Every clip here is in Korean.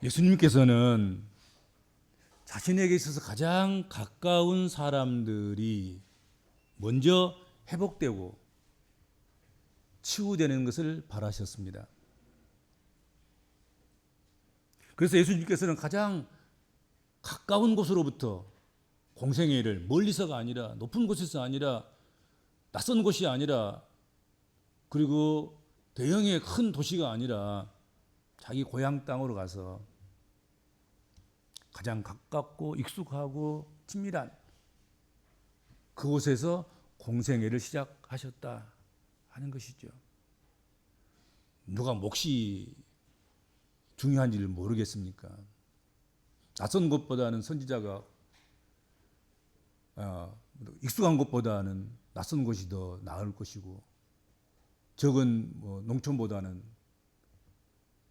예수님께서는 자신에게 있어서 가장 가까운 사람들이 먼저 회복되고 치유되는 것을 바라셨습니다. 그래서 예수님께서는 가장 가까운 곳으로부터 공생애를 멀리서가 아니라 높은 곳에서 아니라 낯선 곳이 아니라 그리고 대형의 큰 도시가 아니라 자기 고향 땅으로 가서 가장 가깝고 익숙하고 친밀한 그곳에서 공생애를 시작하셨다 하는 것이죠. 누가 몫이 중요한지를 모르겠습니까? 낯선 곳보다는 선지자가 익숙한 곳보다는 낯선 곳이 더 나을 것이고 적은 농촌보다는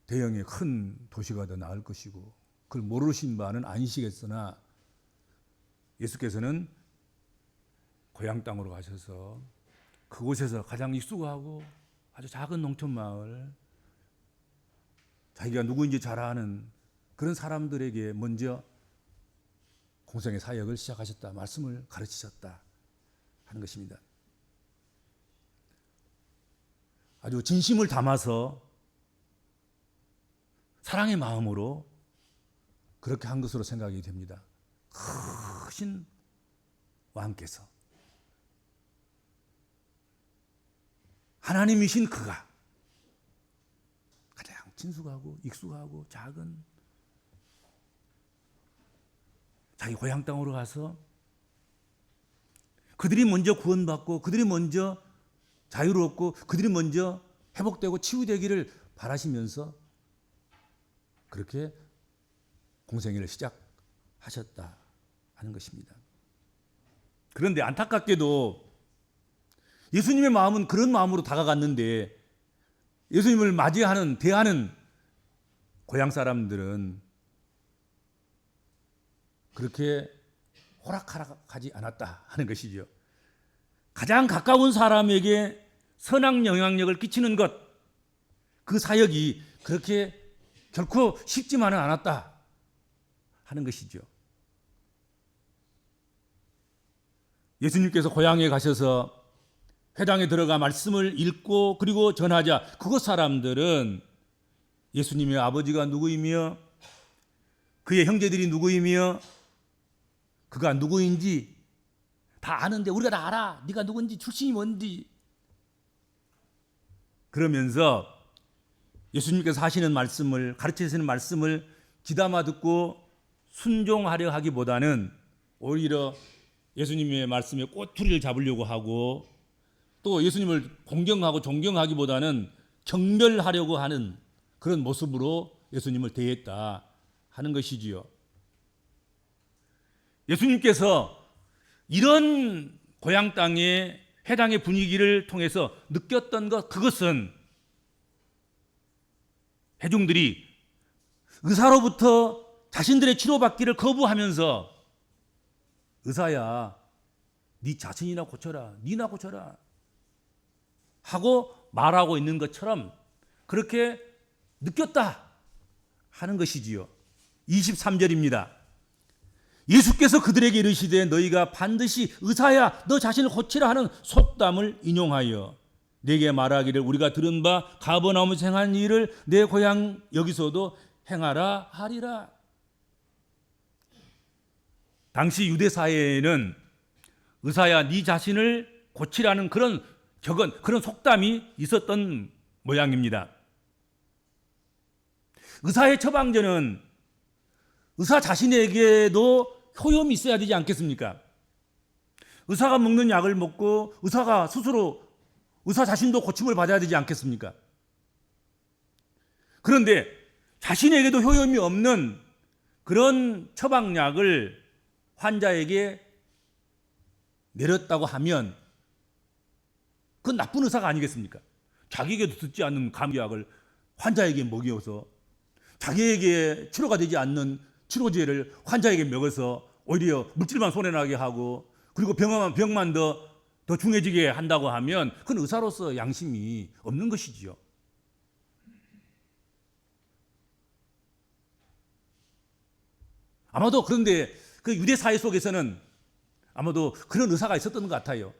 대형의 큰 도시가 더 나을 것이고 그걸 모르신 바는 아니시겠으나 예수께서는 고향 땅으로 가셔서 그곳에서 가장 익숙하고 아주 작은 농촌 마을 자기가 누구인지 잘 아는 그런 사람들에게 먼저 공생의 사역을 시작하셨다. 말씀을 가르치셨다 하는 것입니다. 아주 진심을 담아서 사랑의 마음으로 그렇게 한 것으로 생각이 됩니다. 크신 왕께서 하나님이신 그가 가장 친숙하고 익숙하고 작은 자기 고향 땅으로 가서 그들이 먼저 구원받고 그들이 먼저 자유롭고 그들이 먼저 회복되고 치유되기를 바라시면서 그렇게 공생애를 시작하셨다 하는 것입니다. 그런데 안타깝게도 예수님의 마음은 그런 마음으로 다가갔는데 예수님을 맞이하는 대하는 고향 사람들은 그렇게 호락호락하지 않았다 하는 것이죠. 가장 가까운 사람에게 선한 영향력을 끼치는 것, 그 사역이 그렇게 결코 쉽지만은 않았다 하는 것이죠. 예수님께서 고향에 가셔서 회당에 들어가 말씀을 읽고 그리고 전하자 그곳 사람들은 예수님의 아버지가 누구이며 그의 형제들이 누구이며 그가 누구인지 다 아는데 우리가 다 알아. 네가 누군지 출신이 뭔지 그러면서 예수님께서 하시는 말씀을 가르치시는 말씀을 귀담아 듣고 순종하려 하기보다는 오히려 예수님의 말씀에 꼬투리를 잡으려고 하고 또 예수님을 공경하고 존경하기보다는 경멸하려고 하는 그런 모습으로 예수님을 대했다 하는 것이지요. 예수님께서 이런 고향 땅의 회당의 분위기를 통해서 느꼈던 것, 그것은 회중들이 의사로부터 자신들의 치료받기를 거부하면서 의사야, 네 자신이나 고쳐라, 네나 고쳐라 하고 말하고 있는 것처럼 그렇게 느꼈다 하는 것이지요. 23절입니다. 예수께서 그들에게 이르시되 너희가 반드시 의사야 너 자신을 고치라 하는 속담을 인용하여 내게 말하기를 우리가 들은 바 가버나움에서 행한 일을 내 고향 여기서도 행하라 하리라. 당시 유대 사회에는 의사야 네 자신을 고치라는 그런 격언, 그런 속담이 있었던 모양입니다. 의사의 처방전은 의사 자신에게도 효험이 있어야 되지 않겠습니까? 의사가 먹는 약을 먹고 의사가 스스로 의사 자신도 고침을 받아야 되지 않겠습니까? 그런데 자신에게도 효험이 없는 그런 처방약을 환자에게 내렸다고 하면 그건 나쁜 의사가 아니겠습니까? 자기에게도 듣지 않는 감기약을 환자에게 먹여서 자기에게 치료가 되지 않는 치료제를 환자에게 먹여서 오히려 물질만 손해나게 하고 그리고 병만 더 중해지게 한다고 하면 그건 의사로서 양심이 없는 것이지요. 아마도 그런데 그 유대 사회 속에서는 아마도 그런 의사가 있었던 것 같아요.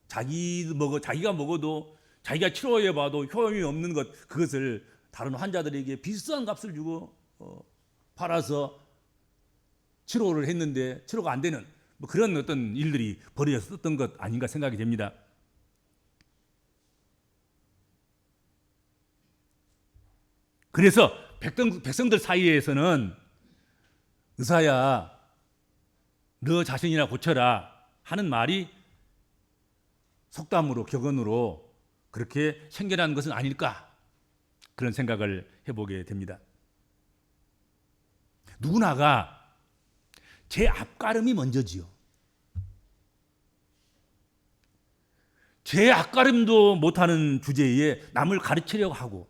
자기가 먹어도 자기가 치료해 봐도 효용이 없는 그것을 다른 환자들에게 비싼 값을 주고 팔아서 치료를 했는데 치료가 안 되는 뭐 그런 어떤 일들이 벌어졌었던 것 아닌가 생각이 됩니다. 그래서 백성들 사이에서는 의사야, 너 자신이나 고쳐라 하는 말이 속담으로 격언으로 그렇게 생겨난 것은 아닐까, 그런 생각을 해보게 됩니다. 누구나가 제 앞가름이 먼저지요. 제 앞가름도 못하는 주제에 남을 가르치려고 하고,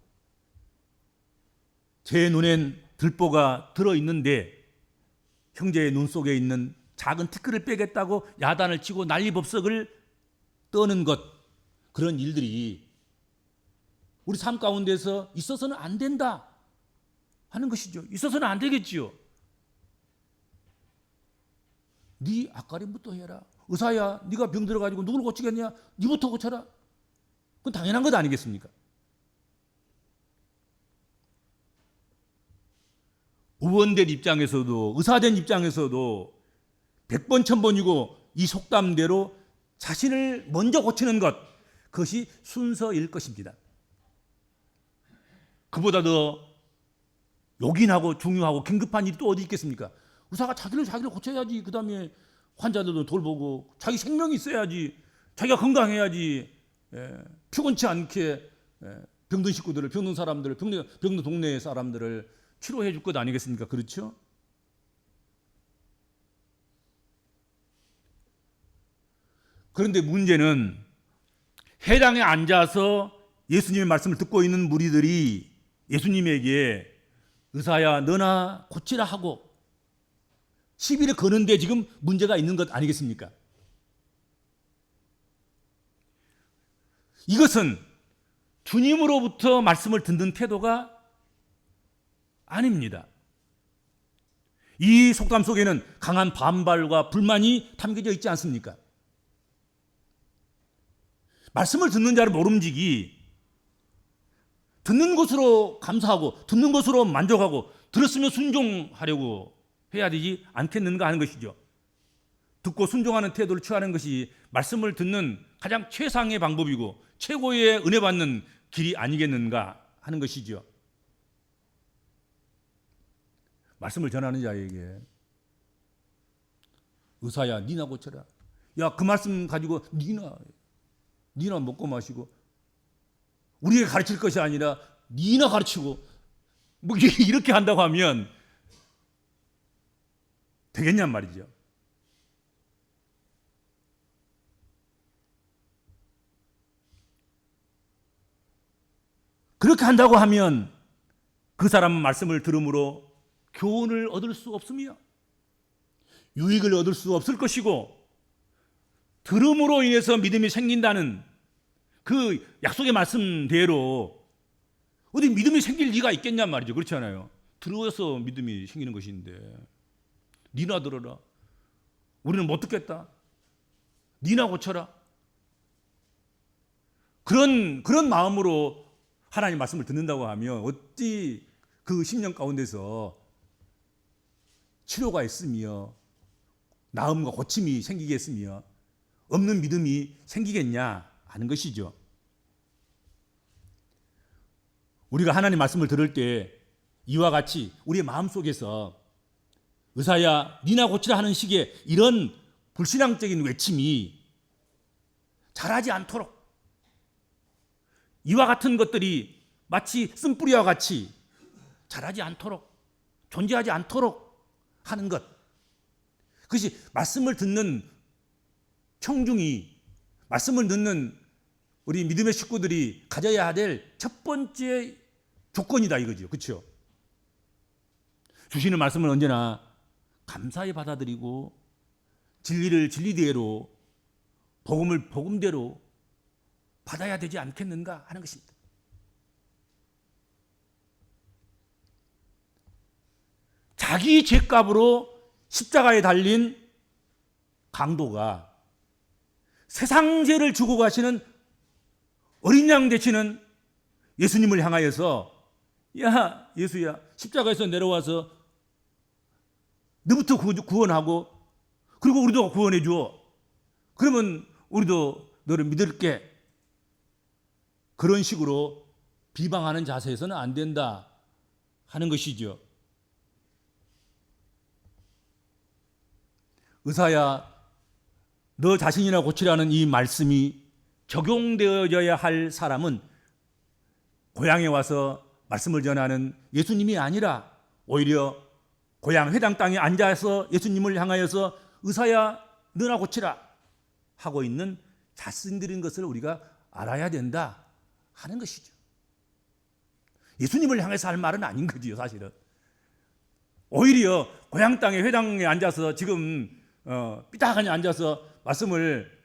제 눈엔 들보가 들어있는데 형제의 눈 속에 있는 작은 티끌을 빼겠다고 야단을 치고 난리법석을 떠는 것, 그런 일들이 우리 삶 가운데서 있어서는 안 된다 하는 것이죠. 있어서는 안 되겠지요. 네 앞가림부터 해라. 의사야, 네가 병 들어가지고 누굴 고치겠냐? 네부터 고쳐라. 그건 당연한 것 아니겠습니까? 의원된 입장에서도 의사된 입장에서도 100번 1000번이고 이 속담대로 자신을 먼저 고치는 것, 그것이 순서일 것입니다. 그보다 더 요긴하고 중요하고 긴급한 일이 또 어디 있겠습니까? 의사가 자기를 고쳐야지. 그 다음에 환자들도 돌보고 자기 생명이 있어야지. 자기가 건강해야지. 피곤치 않게 병든 식구들을, 병든 사람들을, 병든 동네 사람들을 치료해 줄 것 아니겠습니까? 그렇죠? 그런데 문제는 회당에 앉아서 예수님의 말씀을 듣고 있는 무리들이 예수님에게 의사야, 너나 고치라 하고 시비를 거는데 지금 문제가 있는 것 아니겠습니까? 이것은 주님으로부터 말씀을 듣는 태도가 아닙니다. 이 속담 속에는 강한 반발과 불만이 담겨져 있지 않습니까? 말씀을 듣는 자를 모름지기, 듣는 것으로 감사하고 듣는 것으로 만족하고 들었으면 순종하려고 해야 되지 않겠는가 하는 것이죠. 듣고 순종하는 태도를 취하는 것이 말씀을 듣는 가장 최상의 방법이고 최고의 은혜 받는 길이 아니겠는가 하는 것이죠. 말씀을 전하는 자에게 의사야, 니나 고쳐라. 야, 그 말씀 가지고 니나 먹고 마시고 우리에게 가르칠 것이 아니라 니나 가르치고 뭐 이렇게 한다고 하면 되겠냔 말이죠. 그렇게 한다고 하면 그 사람은 말씀을 들음으로 교훈을 얻을 수 없으며 유익을 얻을 수 없을 것이고, 들음으로 인해서 믿음이 생긴다는 그 약속의 말씀대로 어디 믿음이 생길 리가 있겠냔 말이죠. 그렇지 않아요? 들어서 믿음이 생기는 것인데 니나 들어라. 우리는 못 듣겠다. 니나 고쳐라. 그런 마음으로 하나님 말씀을 듣는다고 하면 어찌 그 심령 가운데서 치료가 있으며 나음과 고침이 생기겠으며 없는 믿음이 생기겠냐 하는 것이죠. 우리가 하나님 말씀을 들을 때 이와 같이 우리의 마음속에서 의사야, 니나 고치라 하는 식의 이런 불신앙적인 외침이 자라지 않도록, 이와 같은 것들이 마치 쓴뿌리와 같이 자라지 않도록, 존재하지 않도록 하는 것, 그것이 말씀을 듣는 청중이, 말씀을 듣는 우리 믿음의 식구들이 가져야 될 첫 번째 조건이다 이거죠. 그렇죠? 주시는 말씀을 언제나 감사히 받아들이고 진리를 진리대로, 복음을 복음대로 받아야 되지 않겠는가 하는 것입니다. 자기 죄값으로 십자가에 달린 강도가 세상 죄를 주고 가시는 어린 양 되시는 예수님을 향하여서 야 예수야 십자가에서 내려와서 너부터 구원하고 그리고 우리도 구원해 줘. 그러면 우리도 너를 믿을게. 그런 식으로 비방하는 자세에서는 안 된다 하는 것이죠. 의사야 너 자신이나 고치라는 이 말씀이 적용되어야 할 사람은 고향에 와서 말씀을 전하는 예수님이 아니라 오히려 고향 회당 땅에 앉아서 예수님을 향하여서 의사야 너나 고치라 하고 있는 자신들인 것을 우리가 알아야 된다 하는 것이죠. 예수님을 향해서 할 말은 아닌 거지요, 사실은. 오히려 고향 땅에 회당에 앉아서 지금 삐딱하게 앉아서 말씀을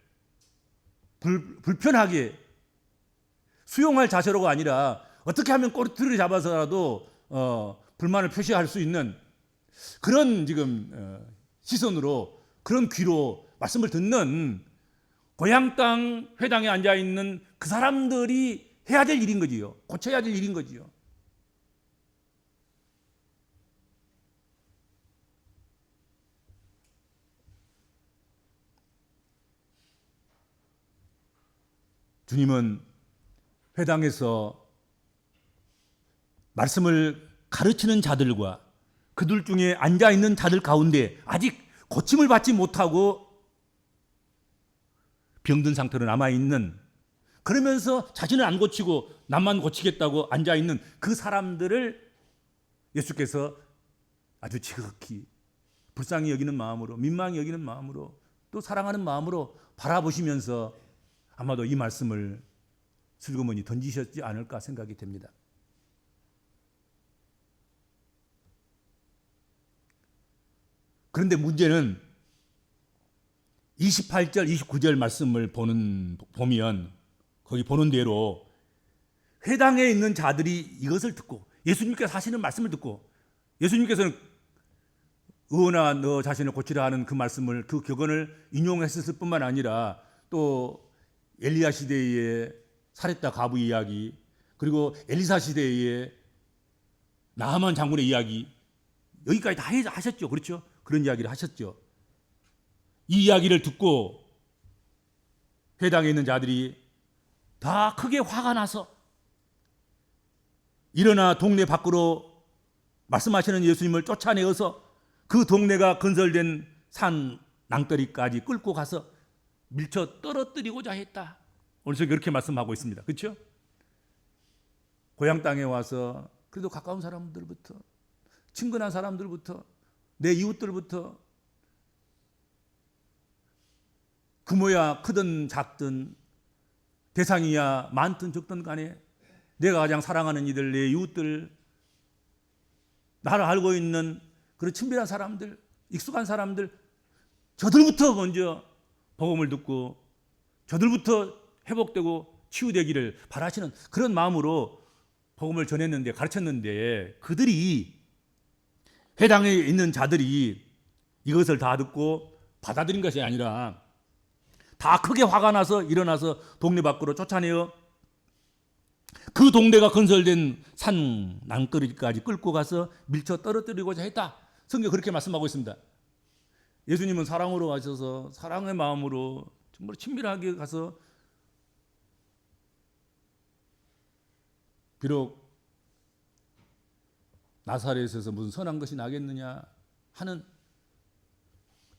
불편하게 수용할 자세로가 아니라 어떻게 하면 꼬리를 잡아서라도 불만을 표시할 수 있는 그런 지금 시선으로 그런 귀로 말씀을 듣는 고향 땅 회당에 앉아 있는 그 사람들이 해야 될 일인 거지요. 고쳐야 될 일인 거지요. 주님은 회당에서 말씀을 가르치는 자들과 그들 중에 앉아 있는 자들 가운데 아직 고침을 받지 못하고 병든 상태로 남아 있는, 그러면서 자신을 안 고치고 남만 고치겠다고 앉아 있는 그 사람들을 예수께서 아주 지극히 불쌍히 여기는 마음으로, 민망히 여기는 마음으로, 또 사랑하는 마음으로 바라보시면서 아마도 이 말씀을 슬그머니 던지셨지 않을까 생각이 됩니다. 그런데 문제는 28절, 29절 말씀을 보면 거기 보는 대로 회당에 있는 자들이 이것을 듣고 예수님께서 하시는 말씀을 듣고 예수님께서는 의원아 너 자신을 고치라 하는 그 말씀을, 그 격언을 인용했을 뿐만 아니라 또 엘리야 시대의 사렙다 과부 이야기, 그리고 엘리사 시대의 나하만 장군의 이야기, 여기까지 다 하셨죠. 그렇죠? 그런 이야기를 하셨죠. 이 이야기를 듣고 회당에 있는 자들이 다 크게 화가 나서 일어나 동네 밖으로 말씀하시는 예수님을 쫓아내어서 그 동네가 건설된 산 낭떠리까지 끌고 가서 밀쳐 떨어뜨리고자 했다. 오늘 저기 그렇게 말씀하고 있습니다. 그렇죠? 고향 땅에 와서 그래도 가까운 사람들부터, 친근한 사람들부터, 내 이웃들부터 규모야 크든 작든 대상이야 많든 적든 간에 내가 가장 사랑하는 이들, 내 이웃들, 나를 알고 있는 그런 친밀한 사람들, 익숙한 사람들, 저들부터 먼저 복음을 듣고 저들부터 회복되고 치유되기를 바라시는 그런 마음으로 복음을 전했는데, 가르쳤는데, 그들이 회당에 있는 자들이 이것을 다 듣고 받아들인 것이 아니라 다 크게 화가 나서 일어나서 동네 밖으로 쫓아내어 그 동네가 건설된 산 낭떠리까지 끌고 가서 밀쳐 떨어뜨리고자 했다. 성경 그렇게 말씀하고 있습니다. 예수님은 사랑으로 가셔서 사랑의 마음으로 정말 친밀하게 가서 비록 나사렛에서 무슨 선한 것이 나겠느냐 하는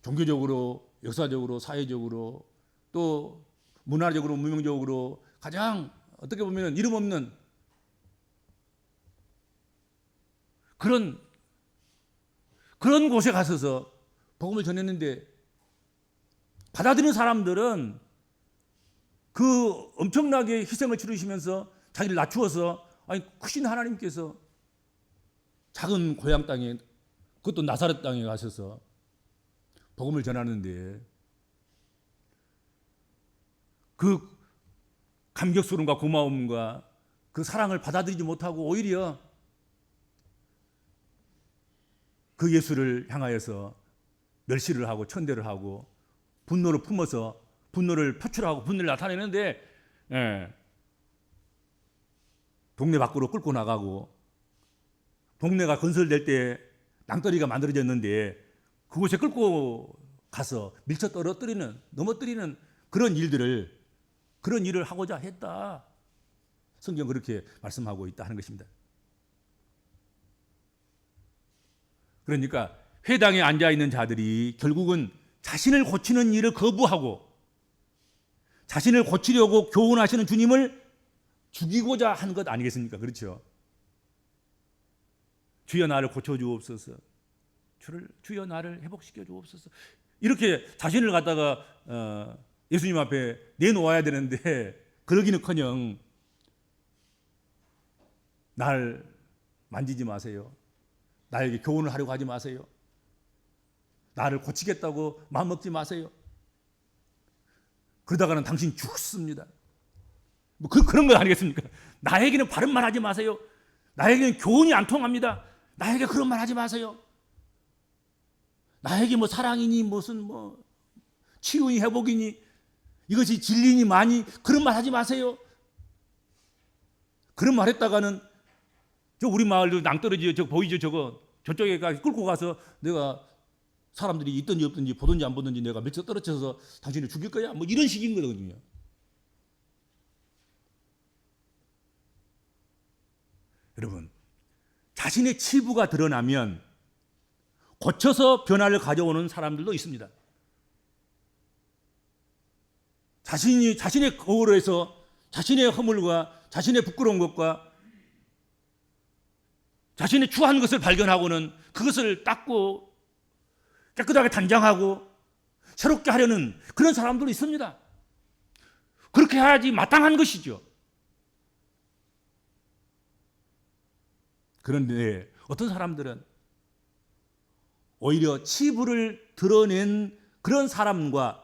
종교적으로, 역사적으로, 사회적으로, 또 문화적으로, 문명적으로 가장 어떻게 보면 이름 없는 그런 곳에 가서서 복음을 전했는데 받아들이는 사람들은 그 엄청나게 희생을 치르시면서 자기를 낮추어서, 아니 크신 하나님께서 작은 고향 땅에, 그것도 나사렛 땅에 가셔서 복음을 전하는데 그 감격스러움과 고마움과 그 사랑을 받아들이지 못하고 오히려 그 예수를 향하여서 멸시를 하고 천대를 하고 분노를 품어서 분노를 표출하고 분노를 나타내는데 동네 밖으로 끌고 나가고 동네가 건설될 때 낭떠러지가 만들어졌는데 그곳에 끌고 가서 밀쳐 떨어뜨리는 넘어뜨리는 그런 일을 하고자 했다. 성경 그렇게 말씀하고 있다 하는 것입니다. 그러니까 회당에 앉아 있는 자들이 결국은 자신을 고치는 일을 거부하고 자신을 고치려고 교훈하시는 주님을 죽이고자 하는 것 아니겠습니까? 그렇죠? 주여 나를 고쳐주옵소서. 주여 나를 회복시켜 주옵소서. 이렇게 자신을 갖다가 예수님 앞에 내놓아야 되는데 그러기는커녕 날 만지지 마세요. 나에게 교훈을 하려고 하지 마세요. 나를 고치겠다고 마음먹지 마세요. 그러다가는 당신 죽습니다. 뭐 그런 거 아니겠습니까? 나에게는 바른 말 하지 마세요. 나에게는 교훈이 안 통합니다. 나에게 그런 말 하지 마세요. 나에게 뭐 사랑이니 무슨 뭐 치유니 회복이니 이것이 진리니 많이 그런 말 하지 마세요. 그런 말 했다가는 저 우리 마을도 낭떠러지 저 보이죠? 저쪽에 끌고 가서 내가 사람들이 있든지 없든지 보든지 안 보든지 내가 밀쳐 떨어져서 당신을 죽일 거야. 뭐 이런 식인 거거든요. 여러분, 자신의 치부가 드러나면 고쳐서 변화를 가져오는 사람들도 있습니다. 자신의 거울로 해서 자신의 허물과 자신의 부끄러운 것과 자신의 추한 것을 발견하고는 그것을 닦고 깨끗하게 단장하고 새롭게 하려는 그런 사람들도 있습니다. 그렇게 해야지 마땅한 것이죠. 그런데 어떤 사람들은 오히려 치부를 드러낸 그런 사람과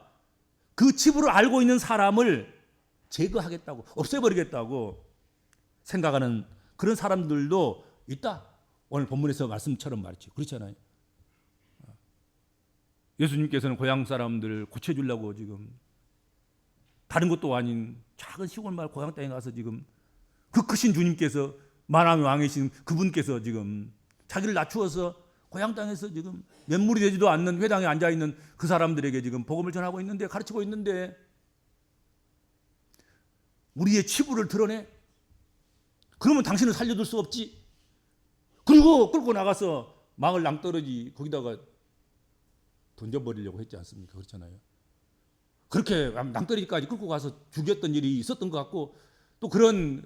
그 치부를 알고 있는 사람을 제거하겠다고, 없애버리겠다고 생각하는 그런 사람들도 있다. 오늘 본문에서 말씀처럼 말이죠. 그렇잖아요. 예수님께서는 고향 사람들 고쳐주려고 지금 다른 것도 아닌 작은 시골 마을 고향 땅에 가서 지금 그 크신 주님께서 만왕의 왕이신 그분께서 지금 자기를 낮추어서 고향 땅에서 지금 맨물이 되지도 않는 회당에 앉아 있는 그 사람들에게 지금 복음을 전하고 있는데, 가르치고 있는데 우리의 치부를 드러내. 그러면 당신을 살려둘 수 없지. 그리고 끌고 나가서 마을 낭떠러지 거기다가 던져버리려고 했지 않습니까? 그렇잖아요. 그렇게 낭떠러지까지 끌고 가서 죽였던 일이 있었던 것 같고, 또 그런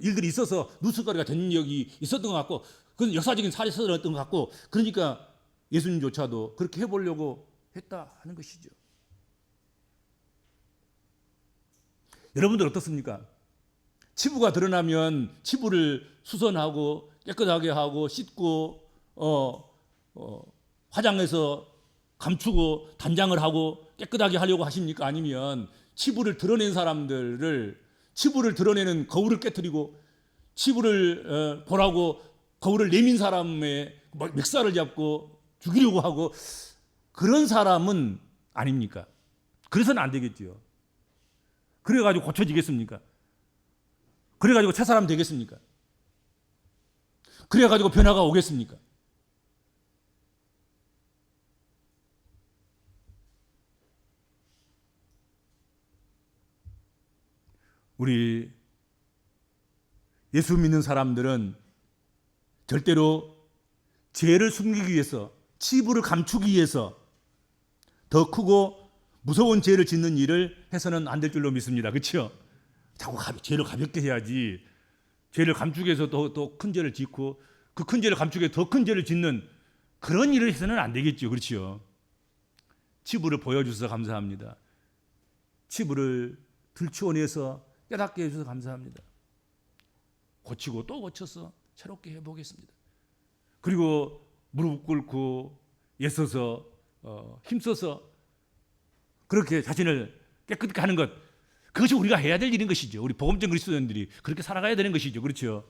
일들이 있어서 뉴스거리가 된 적이 있었던 것 같고, 그건 역사적인 사례였던 것 같고, 그러니까 예수님조차도 그렇게 해보려고 했다 하는 것이죠. 여러분들 어떻습니까? 치부가 드러나면 치부를 수선하고 깨끗하게 하고 씻고 화장해서 감추고 단장을 하고 깨끗하게 하려고 하십니까? 아니면 치부를 드러낸 사람들을, 치부를 드러내는 거울을 깨뜨리고 치부를 보라고 거울을 내민 사람의 멱살을 잡고 죽이려고 하고, 그런 사람은 아닙니까? 그래서는 안 되겠죠. 그래가지고 고쳐지겠습니까? 그래가지고 새 사람 되겠습니까? 그래가지고 변화가 오겠습니까? 우리 예수 믿는 사람들은 절대로 죄를 숨기기 위해서, 치부를 감추기 위해서 더 크고 무서운 죄를 짓는 일을 해서는 안 될 줄로 믿습니다. 그렇죠? 자꾸 죄를 가볍게 해야지. 죄를 감추기 위해서 더 큰 죄를 짓고 그 큰 죄를 감추기 위해서 더 큰 죄를 짓는 그런 일을 해서는 안 되겠죠. 그렇죠? 치부를 보여주셔서 감사합니다. 치부를 들추어내서 깨닫게 해주셔서 감사합니다. 고치고 또 고쳐서 새롭게 해보겠습니다. 그리고 무릎 꿇고 애써서 힘써서 그렇게 자신을 깨끗하게 하는 것, 그것이 우리가 해야 될 일인 것이죠. 우리 복음적 그리스도인들이 그렇게 살아가야 되는 것이죠. 그렇죠?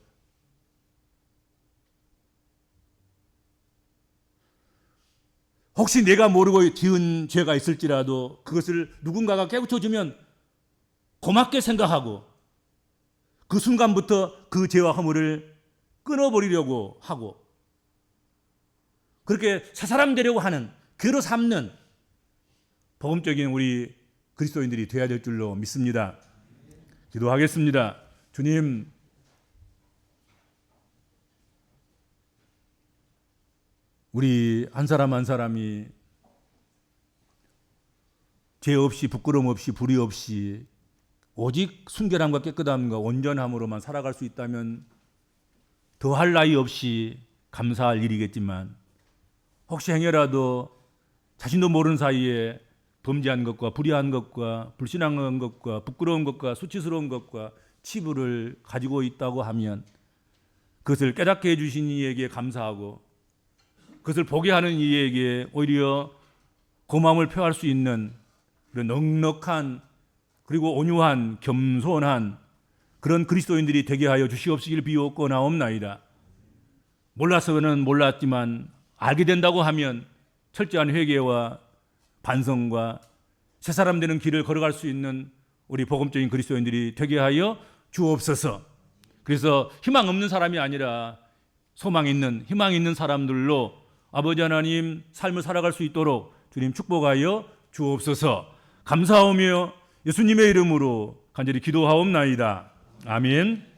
혹시 내가 모르고 지은 죄가 있을지라도 그것을 누군가가 깨우쳐주면 고맙게 생각하고 그 순간부터 그 죄와 허물을 끊어버리려고 하고 그렇게 새 사람 되려고 하는 괴로 삼는 복음적인 우리 그리스도인들이 되어야 될 줄로 믿습니다. 기도하겠습니다. 주님, 우리 한 사람 한 사람이 죄 없이 부끄러움 없이 불의 없이 오직 순결함과 깨끗함과 온전함으로만 살아갈 수 있다면 더할 나위 없이 감사할 일이겠지만 혹시 행여라도 자신도 모르는 사이에 범죄한 것과 불의한 것과 불신앙한 것과 부끄러운 것과 수치스러운 것과 치부를 가지고 있다고 하면 그것을 깨닫게 해주신 이에게 감사하고 그것을 보게 하는 이에게 오히려 고마움을 표할 수 있는 그런 넉넉한 그리고 온유한 겸손한 그런 그리스도인들이 되게 하여 주시옵시길 비옵고나옵나이다. 몰라서는 몰랐지만 알게 된다고 하면 철저한 회개와 반성과 새 사람 되는 길을 걸어갈 수 있는 우리 복음적인 그리스도인들이 되게 하여 주옵소서. 그래서 희망 없는 사람이 아니라 소망 있는 희망 있는 사람들로 아버지 하나님 삶을 살아갈 수 있도록 주님 축복하여 주옵소서. 감사하며 예수님의 이름으로 간절히 기도하옵나이다. 아멘.